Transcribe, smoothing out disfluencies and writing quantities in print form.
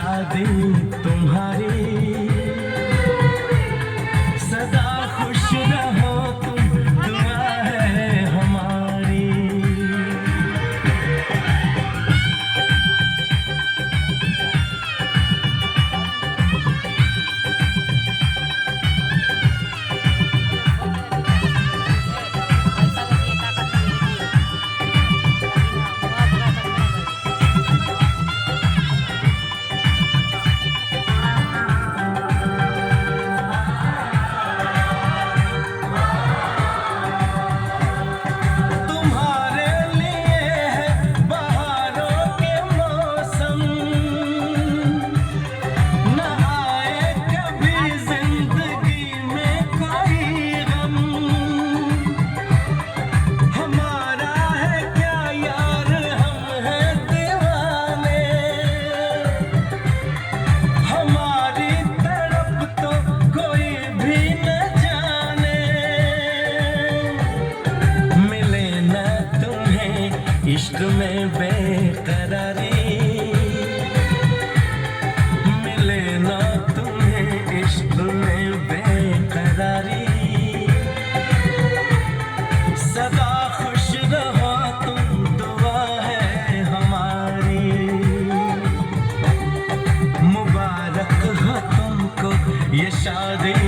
शादी तुम्हारी, सदा खुश रहो तुम, दुआ है हमारी। इश्क में बेकरारी मिले ना तुम्हें, इश्क में बेकरारी, सदा खुश रहो तुम, दुआ है हमारी। मुबारक हो तुमको ये शादी